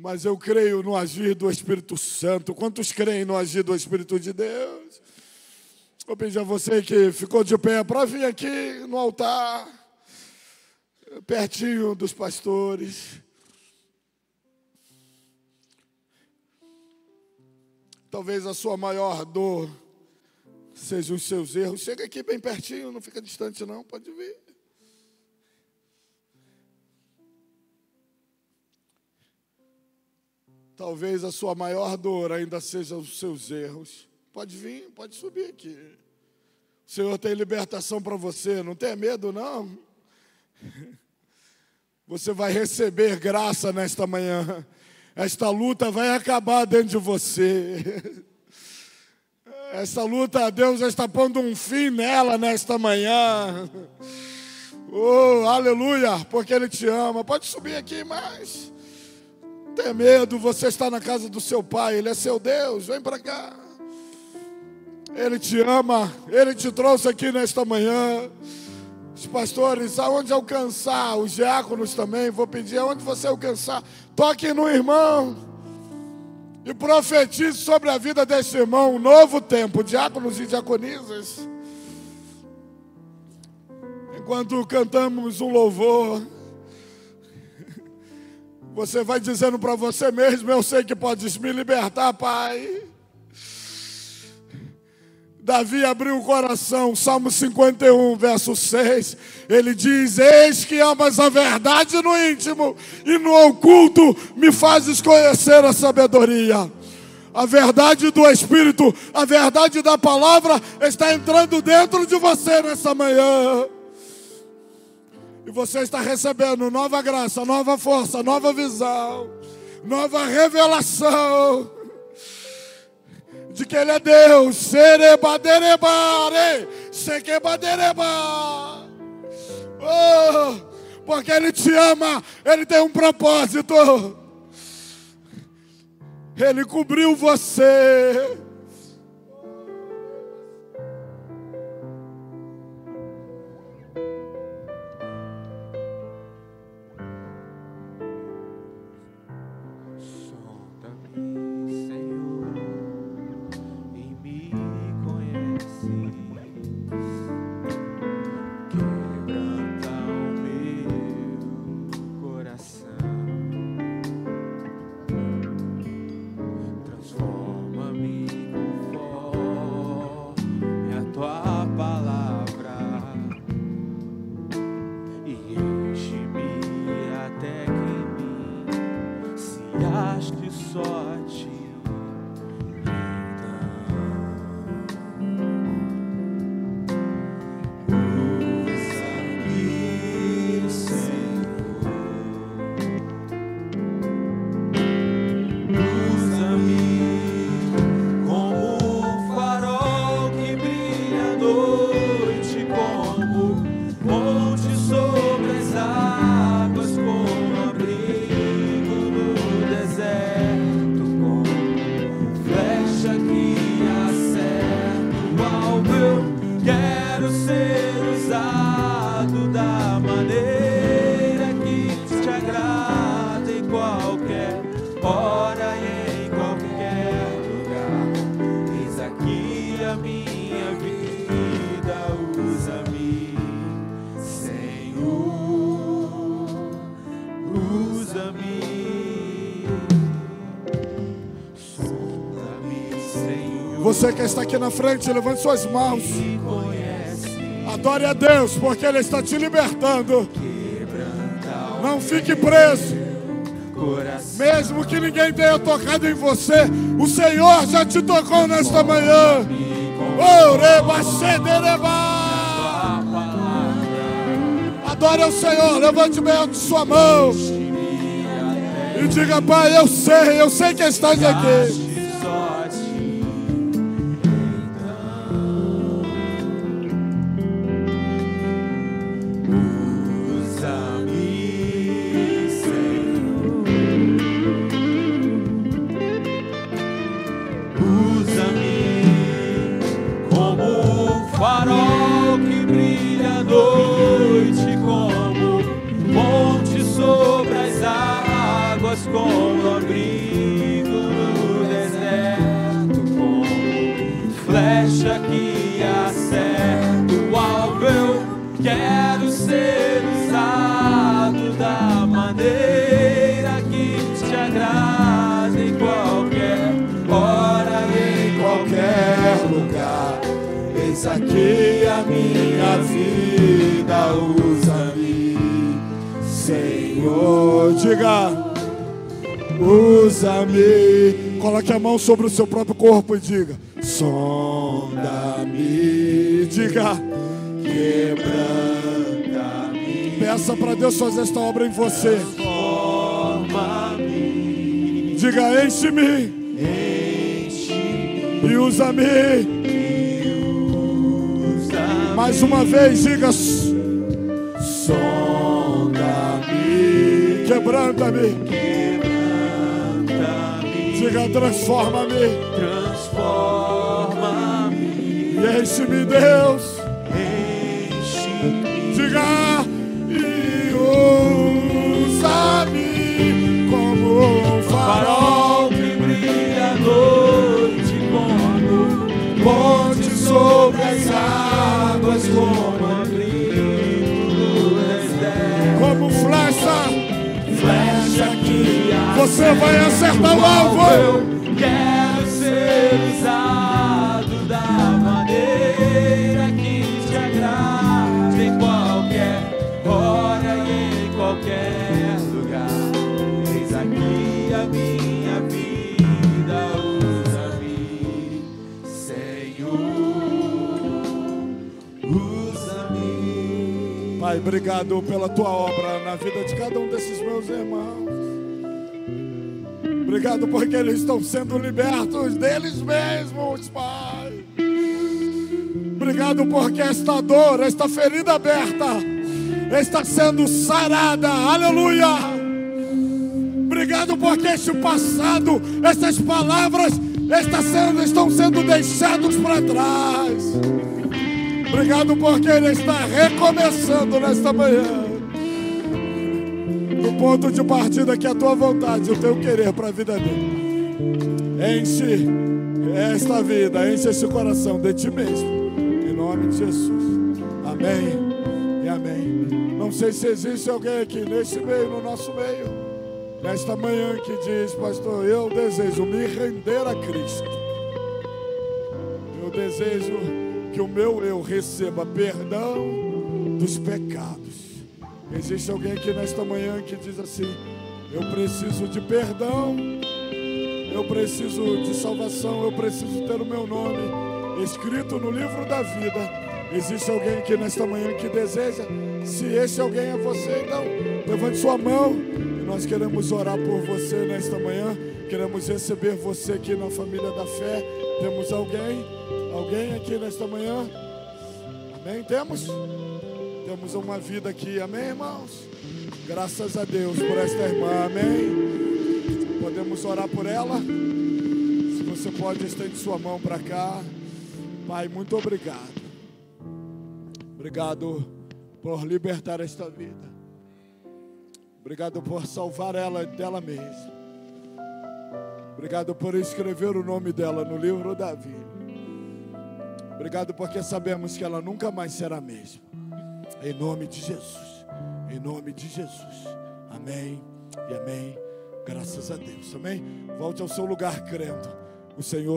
Mas eu creio no agir do Espírito Santo. Quantos creem no agir do Espírito de Deus? Vou pedir a você que ficou de pé para vir aqui no altar, pertinho dos pastores. Talvez a sua maior dor seja os seus erros. Chega aqui bem pertinho, não fica distante não, pode vir. Talvez a sua maior dor ainda sejam os seus erros. Pode vir, pode subir aqui. O Senhor tem libertação para você, não tenha medo não. Você vai receber graça nesta manhã. Esta luta vai acabar dentro de você. Essa luta, Deus já está pondo um fim nela nesta manhã. Oh, aleluia, porque Ele te ama. Pode subir aqui mais. Não tenha medo, você está na casa do seu Pai, Ele é seu Deus, vem para cá. Ele te ama, Ele te trouxe aqui nesta manhã. Os pastores, aonde alcançar, os diáconos também, vou pedir aonde você alcançar, toque no irmão e profetize sobre a vida desse irmão um novo tempo, diáconos e diaconisas. Enquanto cantamos um louvor, você vai dizendo para você mesmo: eu sei que podes me libertar, Pai. Davi abriu o coração, Salmo 51, verso 6, ele diz: eis que amas a verdade no íntimo, e no oculto me fazes conhecer a sabedoria. A verdade do Espírito, a verdade da palavra está entrando dentro de você nessa manhã. E você está recebendo nova graça, nova força, nova visão, nova revelação de que Ele é Deus. Serebaderebare, sequebadereba. Oh, porque Ele te ama, Ele tem um propósito. Ele cobriu você. Você que está aqui na frente, levante suas mãos. Adore a Deus, porque Ele está te libertando. Não fique preso. Mesmo que ninguém tenha tocado em você, o Senhor já te tocou nesta manhã. Adore ao Senhor, levante bem alto sua mão e diga: Pai, eu sei que estás aqui. Como abrigo no deserto, como flecha que acerta o alvo, eu quero ser usado da maneira que te agrada, em qualquer hora, em qualquer lugar. Eis aqui a minha vida, usa-me, Senhor. Diga: usa-me. Coloque a mão sobre o seu próprio corpo e diga: sonda-me. Diga: quebranta-me. Peça para Deus fazer esta obra em você. Transforma-me. Diga: enche-me. E usa-me. Mais uma vez, diga: sonda-me. Quebranta-me. Diga: transforma-me. Transforma-me. E enche-me, Deus. Enche-me. Diga: e usa-me como um farol Que brilha à noite como ponte sobre as águas, como abrigo do deserto. como flecha. Flecha que Você vai acertar o alvo. eu quero ser usado da maneira que te agrada, em qualquer hora e em qualquer lugar. Eis aqui a minha vida, usa-me, Senhor, usa-me. Pai, obrigado pela tua obra na vida de cada um desses meus irmãos. Obrigado porque eles estão sendo libertos deles mesmos, Pai. Obrigado porque esta dor, esta ferida aberta está sendo sarada. Aleluia. Obrigado porque este passado, essas palavras estão sendo deixados para trás. Obrigado porque Ele está recomeçando nesta manhã. Do ponto de partida que é a tua vontade, o teu querer para a vida dele. Enche esta vida, enche esse coração de ti mesmo. Em nome de Jesus. Amém e amém. Não sei se existe alguém aqui nesse meio, no nosso meio, nesta manhã que diz: pastor, eu desejo me render a Cristo. Eu desejo que o meu eu receba perdão dos pecados. Existe alguém aqui nesta manhã que diz assim: eu preciso de perdão, eu preciso de salvação, eu preciso ter o meu nome escrito no livro da vida. Existe alguém aqui nesta manhã que deseja? Se esse alguém é você, então levante sua mão e nós queremos orar por você nesta manhã. Queremos receber você aqui na família da fé. Temos alguém aqui nesta manhã? Amém? Temos uma vida aqui, amém, irmãos? Graças a Deus por esta irmã, amém? Podemos orar por ela? Se você pode, estende sua mão para cá. Pai, muito obrigado. Obrigado por libertar esta vida. Obrigado por salvar ela dela mesma. Obrigado por escrever o nome dela no livro da vida. Obrigado porque sabemos que ela nunca mais será a mesma. Em nome de Jesus. Em nome de Jesus. Amém e amém. Graças a Deus. Amém. Volte ao seu lugar crendo. O Senhor